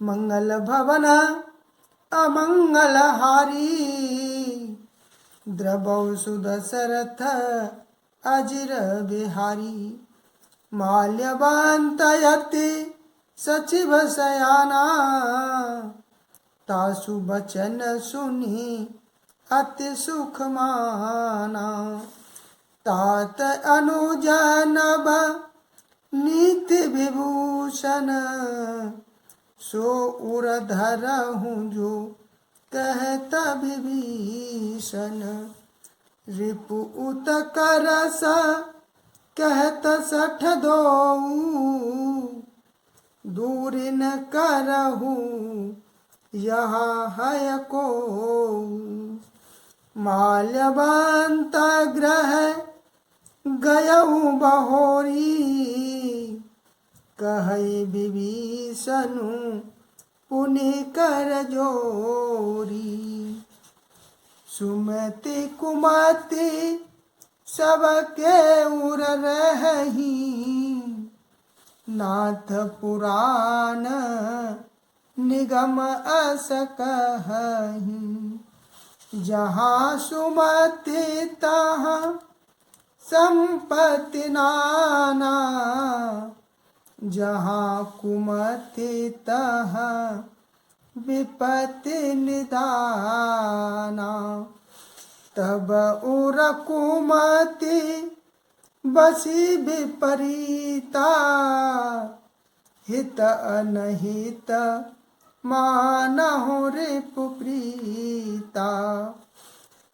मंगल भवन अमंगलहारी द्रवौ सुदशरथ अजिर बिहारी माल्यवंतयति सचिव शयाना तासु बचन सुनि अति सुख माना तात अनुज नभ नीति विभूषण सो उर धरहु जो कहत विभीषण रिपु उत करस कहत सठ दोऊ दूरी न करहु यहाँ है को माल्यवंत ग्रह गयऊ बहोरी कहै विभीषणु पुनि कर जोरी सुमति कुमति सबके उर रही नाथ पुराण निगम अस कहहि जहाँ सुमति तहाँ संपत्ति नाना जहाँ कुमति तहाँ विपत्ति निदाना तब उर कुमति बसी विपरीता हित अनहित मानहु रिपु प्रीता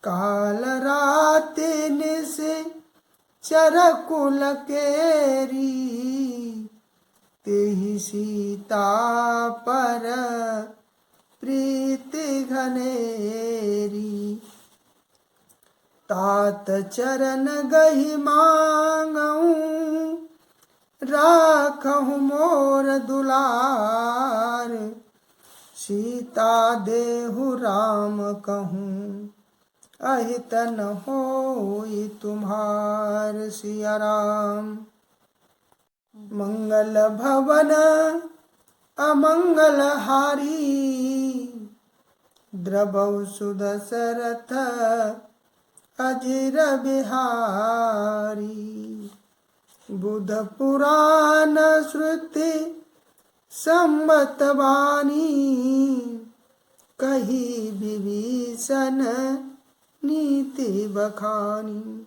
काल राति निस चर कुल केरी तेहि सीता पर प्रीति घनेरी तात चरण गहि मांगऊं राखहु मोर दुलार सीता देहु राम कहूँ अहित न होई तुम्हार सिया राम मंगल भवन अमंगलहारी द्रवौ सुदशरथ अजिर बिहारी बुध पुराण श्रुति सम्मत वाणी कही विभीषण नीति बखानी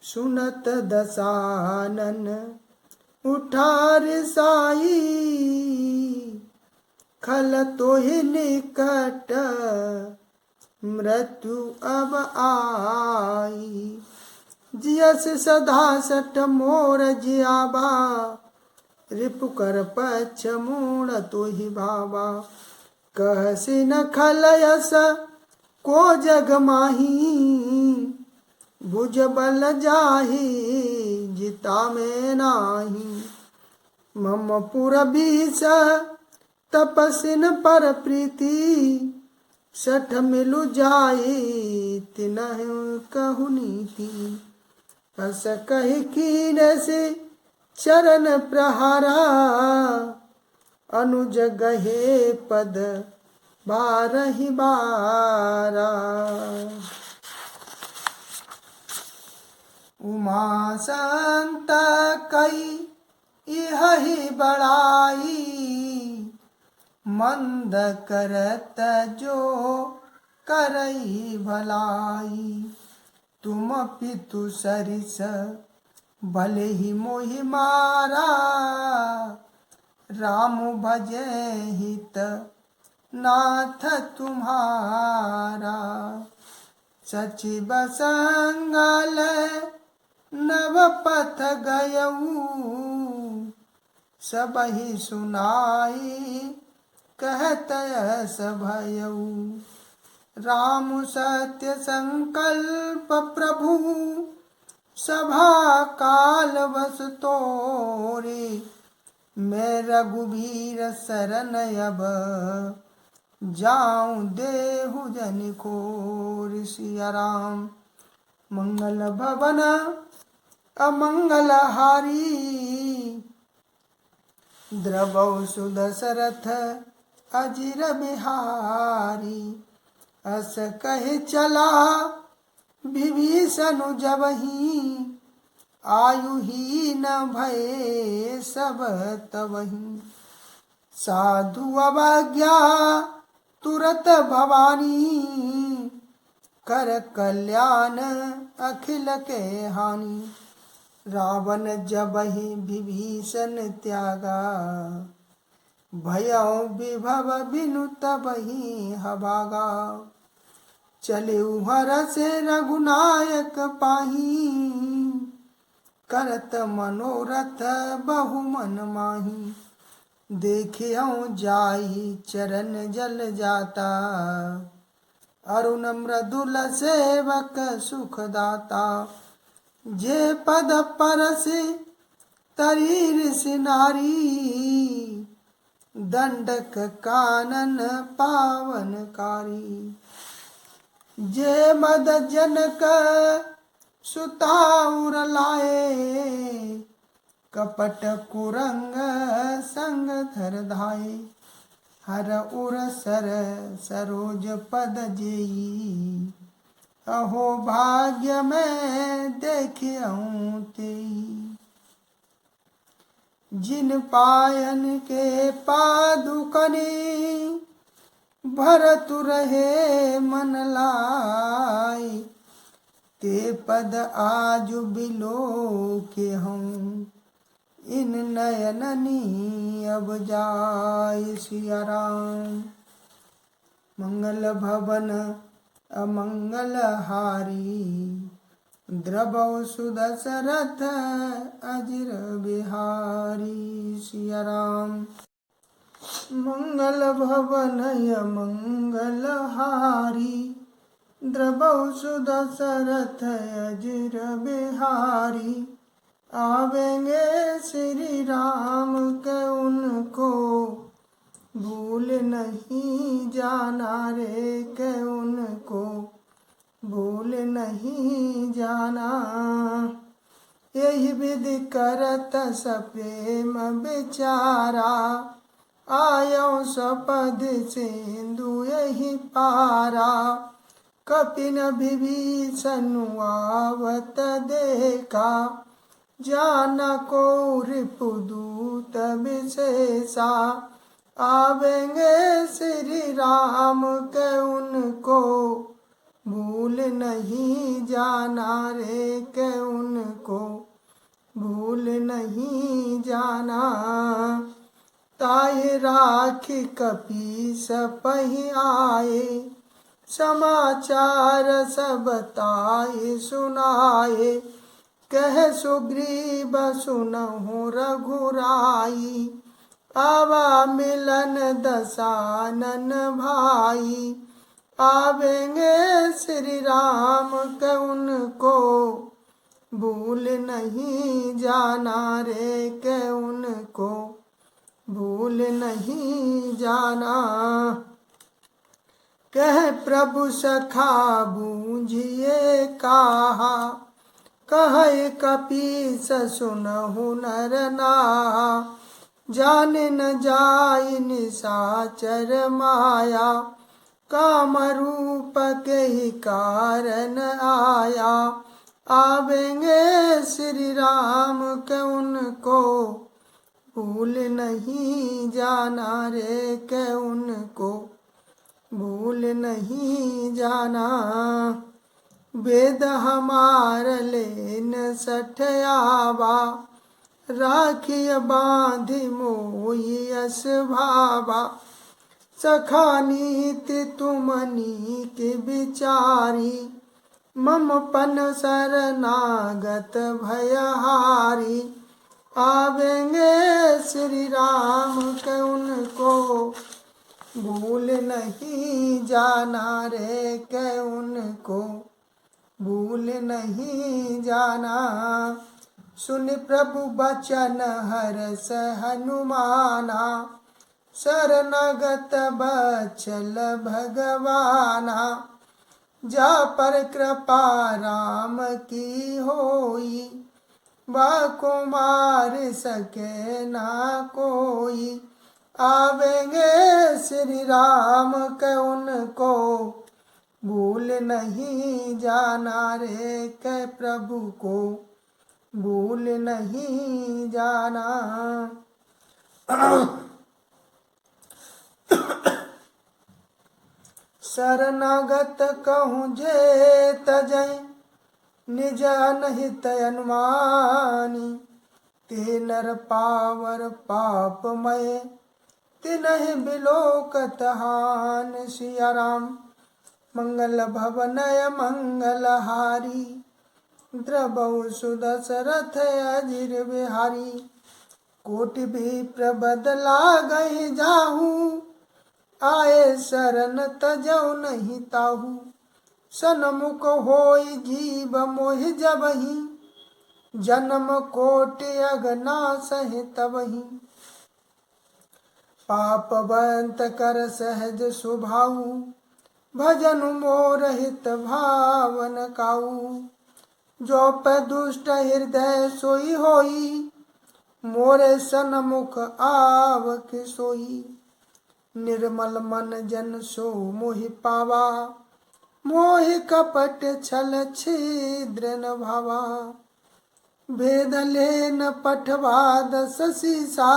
सुनत दसानन उठार साई खल तोहि निकट मृत्यु अब आई जियस सदा सठ मोर जियाबा रिपु कर पछ मूण तोहि भावा कहसि न खलयस को जग माही भुज बल जाही जिता में नाही मम पुर बीस तपसिन पर प्रीति सठ मिलु जाई तिनहु कहु नीति हस कहि कीन से चरण प्रहारा अनुज गहे पद बारहि बारा उमा संत कई यही बड़ाई मंद करत जो करई भलाई तुम पितु सरिस भले ही मोहि मारा राम भजे हित नाथ तुम्हारा सचिव संगल नव पथ गयऊ सबहि सुनाई कहत यस भयऊ राम सत्य संकल्प प्रभु सभा काल बस तोरे मैं रघुबीर शरण अब जाऊं देहु जन को सिया राम मंगल भवन अमंगलहारी द्रवौ सुदशरथ अजिर बिहारी। अस कहे चला विभीषण जबहि, आयु ही न भये सब तबहि। साधु अवज्ञा तुरत भवानी, कर कल्याण अखिल के हानि। रावण जबहि विभीषण त्यागा, भयउ विभव बिनु तबहि हबागा। चले हर से रघुनायक पाही, करत मनोरथ बहु मन माही। देखियौ जाई चरण जल जाता, अरुण मृदुल सेवक सुख दाता। जे पद परसि तरी ऋषि नारी, दंडक कानन पावनकारी। जे मद जनक सुताउर लाए, कपट कुरंग संग धर धाये। हर उर सर सरोज पद जेई, अहो भाग्य में देखियऊं तेई। जिन पायन के पादुकनी, भरतु रहे मन लाई। ते पद आजु बिलो के हूँ, इन नयननी अब जाय। सिया राम। मंगल भवन अमंगल हारी, द्रवौ सुदशरथ अजिर बिहारी। सिया राम। मंगल भवन अमंगल हारी, द्रवौ सुदशरथ अजिर बिहारी। आवेंगे श्री राम के उनको, भूल नहीं जाना रे के उनको, भूल नहीं जाना। यही विधि करत सप्रेम बेचारा, आयो सपद सिंधु यही पारा। कपिन विभीषण आवत देखा, जाना को रिपुदूत विशेषा। आवेंगे श्री राम के उनको, भूल नहीं जाना रे के उनको, भूल नहीं जाना। ताहि राखी कपीस पहि आए, समाचार सब ताहि सुनाए। कह सुग्रीव सुनहु रघुराई, आवा मिलन दसानन भाई। आवेंगे श्री राम के उनको, भूल नहीं जाना रे के उनको, भूल नहीं जाना। कह प्रभु सखा बूझिए कहा, कहे कपीस सुनहु नर नाहा। जान न जाई निशाचर माया, काम रूप के ही कारण आया। आवेंगे श्री राम के उनको, भूल नहीं जाना रे के उनको, भूल नहीं जाना। वेद हमार लेन सठयावा, राखिय बांधि मोहि यस भावा। सखा नीति तुम नीति विचारी, मम पन शरणागत भयहारी। आवेंगे श्री राम के उनको, भूल नहीं जाना रे के उनको, भूल नहीं जाना। सुन प्रभु बचन हरष हनुमाना, शरणागत बचल भगवाना। जा पर कृपा राम की होई, बा को मार सके ना कोई। आवेंगे श्री राम के उनको भूल नहीं जाना रे, के प्रभु को भूल नहीं जाना। शरणागत कहूँ जे तजय निज अनहित अनुमानी, ते नर पावर पापमय तिनहि बिलोकत हान। सिया राम मंगल भवनय मंगलहारी, द्रबहु सुदशरथ अजिर बिहारी। कोटि विप्र बदला गहि जाहू, आए शरण तजौ नहीं ताहू। सनमुख होई जीव मोहि जबहि, जन्म कोटि अगना सहि तबहि। पापवंत कर सहज स्वभाव, भजन मोर हित भावन काऊ। जो पे दुष्ट हृदय सोई होई, मोरे सनमुख आवक सोई। निर्मल मन जन सो मोहि पावा, मोहि कपट छल छिद्र न भावा। भेद लेन पठवा दस सीसा,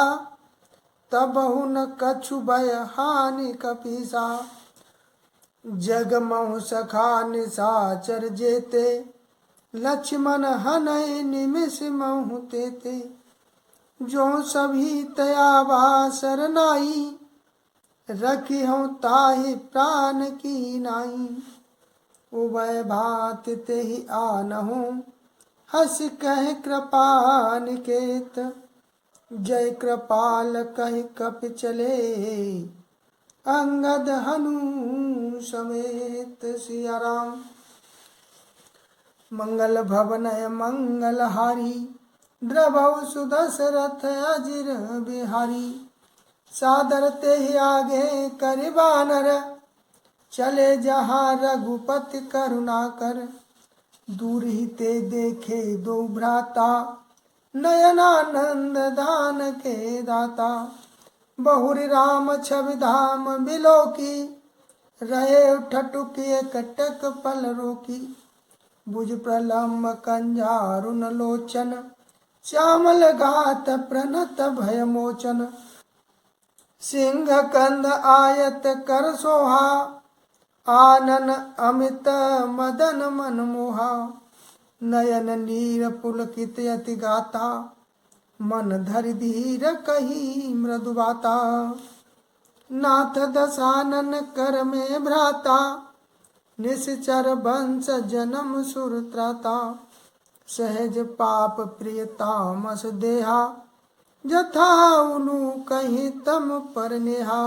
तबहु न कछु भय हानि कपीसा। जग महु सखा निशाचर जेते, लक्ष्मण हनय निमिष महु तेते। जो सभी तयावा सरनाई, रखी हूँ ताहि प्राण की नाई। उभय भात ते ही आनहु, हस कह कृपा निकेत। जय कृपाल कहि कपि चले, अंगद हनु समेत। सिया राम मंगल भवनय मंगलहारी, द्रबहु सुदशरथ अजिर बिहारी। सादर ते ही आगे कर बानर, चले जहाँ रघुपति करुणा कर। दूर ही ते देखे दो भ्राता, नयनानंद दान के दाता। बहुरी राम छवि धाम बिलोकी, रहे ठटुकिए कटक पल रोकी। भुज प्रलम्ब कंजारुन लोचन, श्यामल घात प्रणत भय मोचन। सिंह कंद आयत कर सोहा, आनन अमित मदन मन मोहा। नयन नीर पुलकित यति गाता, मन धरि धीर कही मृदु बाता। नाथ दशानन कर में भ्राता, निश्चर वंश जन्म सुर त्राता। सहज पाप प्रिय तामस देहा, जथा उनु कहीं तम पर नेहा।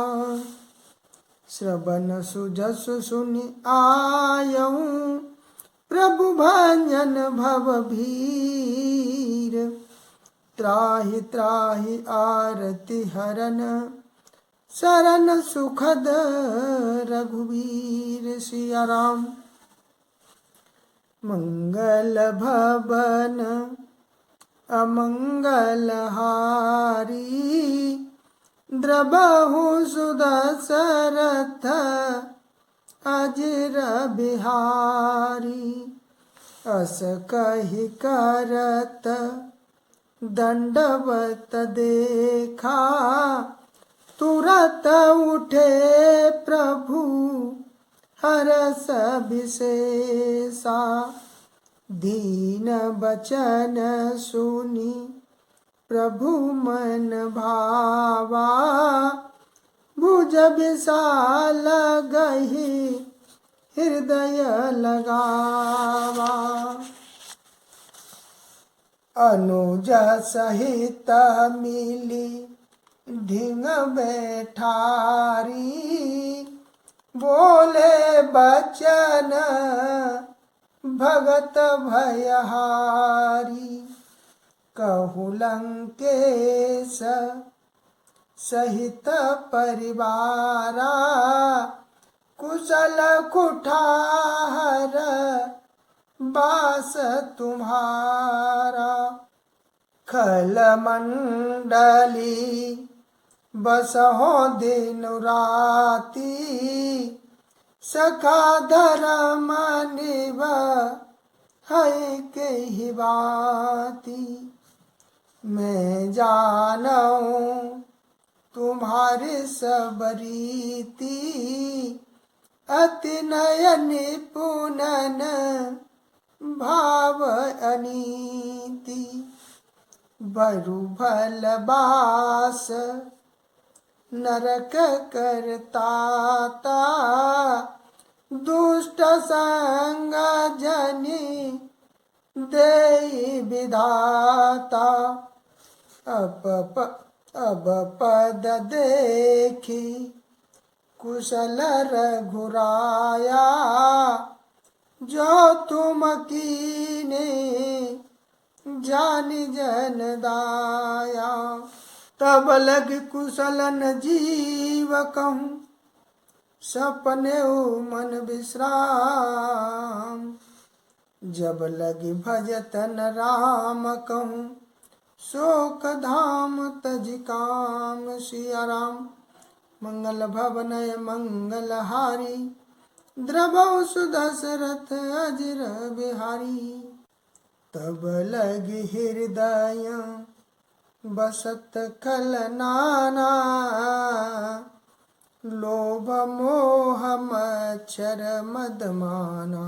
श्रवण सुजस सुनि आयऊं, प्रभु भंजन भव भीर। त्राहि त्राहि आरती हरन, शरण सुखद रघुवीर। सिया राम मंगल भवन अमंगल हारी, द्रबहु सुदशरथ अजिर बिहारी। अस कहि करत दंडवत देखा, तुरत उठे प्रभु हरस विशेषा। दीन बचन सुनी प्रभु मन भावा, भुज विशाल गही हृदय लगावा। अनुज सहित मिली ढिंग बैठारी, बोले बचन भगत भयहारी। कहु लंकेश सहित परिवारा, कुशल कुठार बास तुम्हारा। खल मंडली बस हो दिन राती सखा धर्म निभ है के ही बाती। मैं जानूं तुम्हारी सब रीति अति नयन पुनन भाव अनीति। बरु भल बास नरक करताता दुष्ट संग जनि देई विधाता। अब पद देखी कुशल रघुराया जो तुम कीने जानि जन दाया। तब लग कुशलन जीव कहूँ सपने मन विश्राम। जब लगी भजतन राम कहूँ शोक धाम तज काम। सिया राम मंगल भवनय मंगल हारी द्रवौ सुदशरथ अजिर बिहारी। तब लगी हृदय बसत खल नाना लोभ मोह मच्छर मदमाना।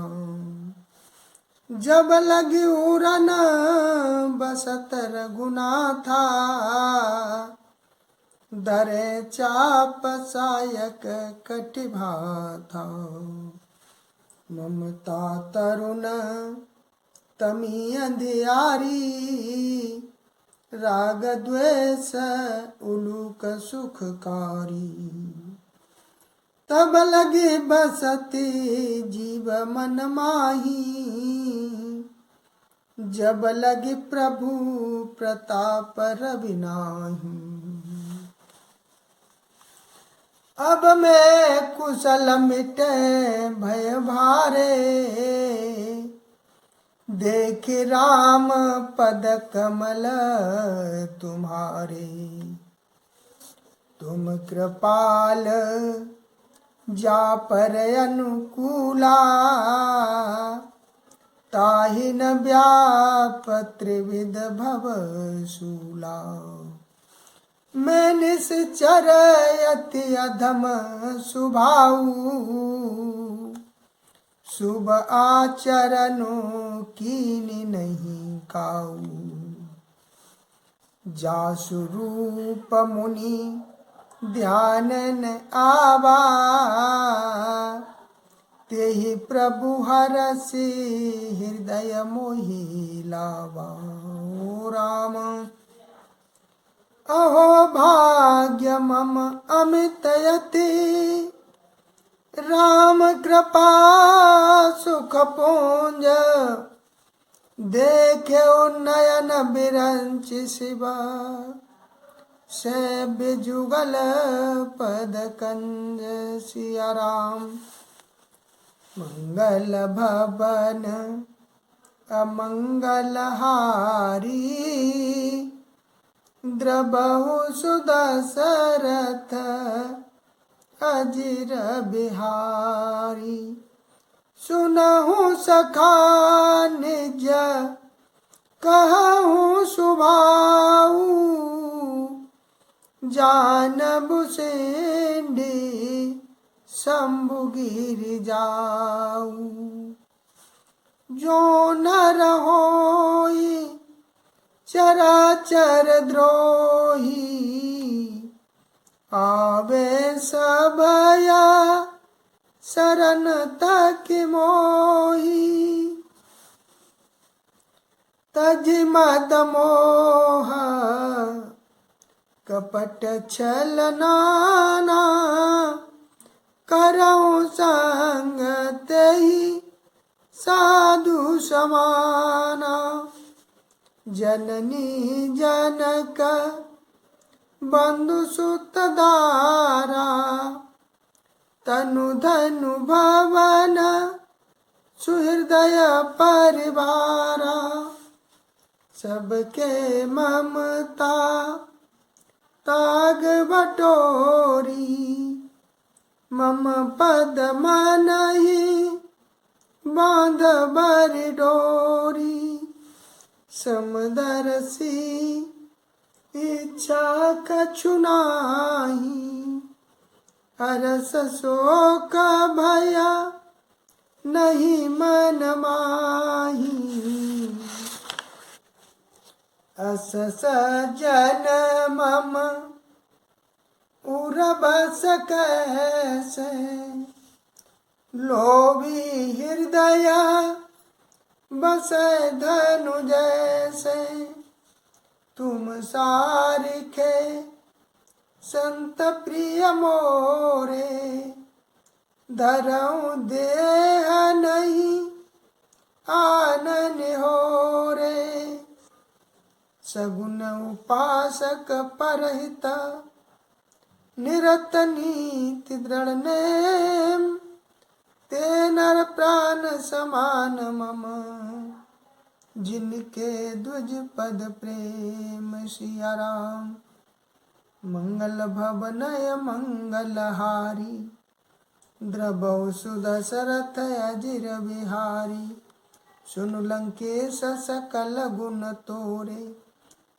जब लगी उड़न बसत रघुनाथा दरे चाप सायक कटिभा था। ममता तरुण तमी अंधियारी राग द्वेष उलूक सुखकारी। तब लगे बसती जीव मन माही जब लगे प्रभु प्रताप रविनाही। अब मैं कुशल मिटे भय भारे देख राम पद कमल तुम्हारे। तुम कृपाल जा पर अनुकूला ताहि न व्याप त्रिविध भव शूला। मैं निश्चर अति अधम सुभाऊ शुभ आचरणों कीनी नहीं काऊ। जासु रूप मुनि ध्यान न आवा तेहि प्रभु हरसि हृदय मोहि लावा। ओ राम अहो भाग्य मम अमित यति राम कृपा सुख पुंज देखे नयन बिरंच शिवा से बिजुगल पद कंज। सिया राम मंगल भवन अमंगल हारी द्रबहु सुदशरथ अजिर बिहारी। सुनहु सखा निज कहूँ सुभाऊ जानबु सेंडी शंभु गिरि जाऊ। जो नर होई चराचर द्रोही आवे सबया शरण तक मोही। तज मद मोह कपट छल नाना करऊं संग तेहि साधु समाना। जननी जनक बंधु सुत दारा तनु धनु भवन सुहृदय परिवारा। सबके ममता ताग बटोरी, मम पद मनहि बांध बर डोरी। समदर्शी इच्छा कछु नाही, हरस शोक भया नहीं मन माही। अस सज्जन मम उरबस कैसे, लोभी हृदय बसै धनु जैसे। तुम सारिखे संत प्रिय मोरे, धरऊं देह नहीं आनन हो रे। सगुन उपासक परहित, निरत नीति दृढ़ नेम। ते नर प्राण समान मम, जिनके द्विज पद प्रेम। सिया राम। मंगल भवनय मंगलहारी, द्रवौ सुदशरथ अजिर बिहारी। सुनु लंकेश सकल गुण तोरे,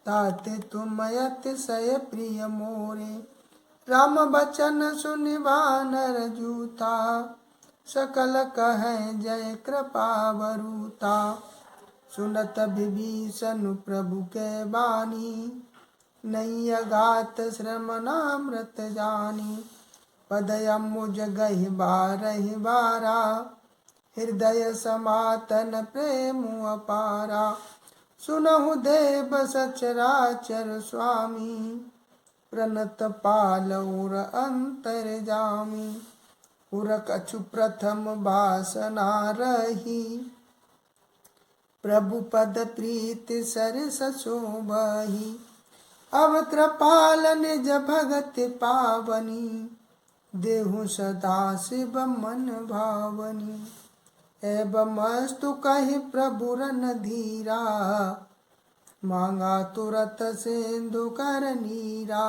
ताते तुम अतिशय प्रिय मोरे। राम बचन सुनि वानर जूथा, सकल कहे जय कृपा वरूता। सुनत विभीषण प्रभु के बानी, नहीं अगात श्रमनामृत जानी। पद अम्बुज गहि बारहि बारा, हृदय समातन प्रेम अपारा। सुनहु देव सचराचर स्वामी, प्रणत पाल उर अंतर्जामी। उर कछु प्रथम वासना रही, प्रभु पद प्रीति सरिस शोभहि। अब कृपाल निज भगत पावनी, देहु सदा शिव मन भावनी। एवं अस्तु कहि प्रभु रन धीरा, मांगा तुरत सिंधु कर नीरा।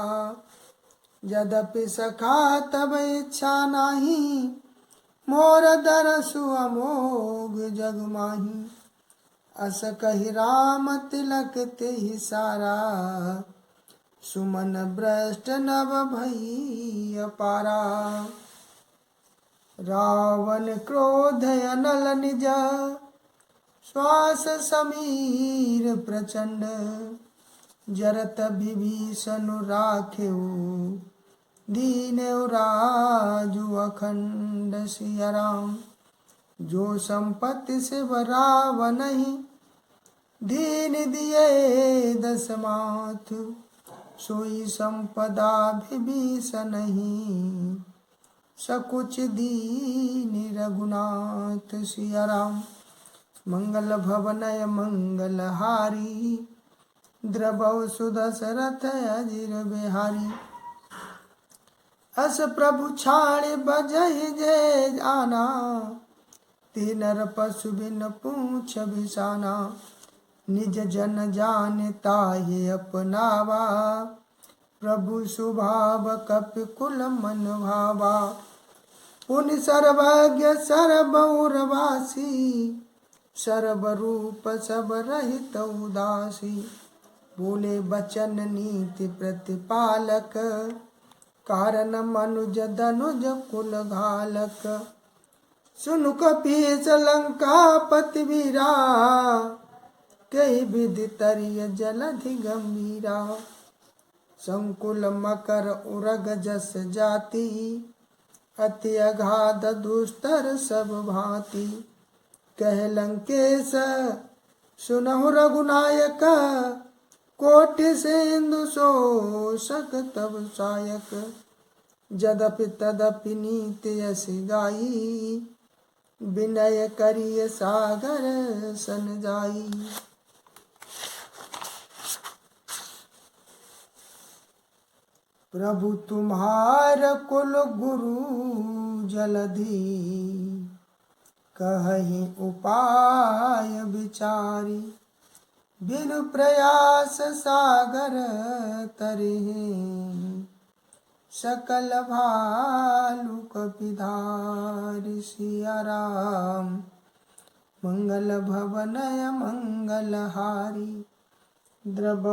यद्यपि सखा तब इच्छा नाही, मोर दरसु अमोघ जग माही। अस कहि राम तिलक तेहि सारा, सुमन भ्रष्ट नभ भई अपारा। रावण क्रोध अनल निज, श्वास समीर प्रचंड। जरत विभीषण राखेउ, दीनउ राजु अखंड। सिया राम। जो संपत्ति शिव रावणहि, दीन दिए दस माथु। सोई संपदा विभीषणहि, सकुच दीन रघुनाथ। सिया राम। मंगल भवनय मंगलहारी, द्रवौ सुदशरथ अजिर बिहारी। अस प्रभु छाड़ बजहि जे जाना, ते नर पशु बिन पूछ बिसाना। निज जन जान ताहि अपनावा, प्रभु स्वभाव कपि कुल मन भावा। पुनि सर्वज्ञ सर्वौरवासी, सर्वरूप सब रहित उदासी। बोले बचन नीति प्रतिपालक, कारण मनुज धनुज कुल घालक। सुनु कपीस लंकापति वीरा, कई विधि तरिय जलधि गंभीरा। संकुल मकर उरग जस जाति, अति अगाध दुस्तर सब भांति। कह लंकेश सुनहु रघुनायक, कोटि सिंधु शोषक तब सायक। यद्यपि तदपि नीति यश गाई, विनय करिय सागर सन जाई। प्रभु तुम्हार कुल गुरु जलधि, कहि उपाय विचारी। बिनु प्रयास सागर तरिहि सकल भालु कपिधारि सिया राम मंगल भवन मंगल हारी द्रव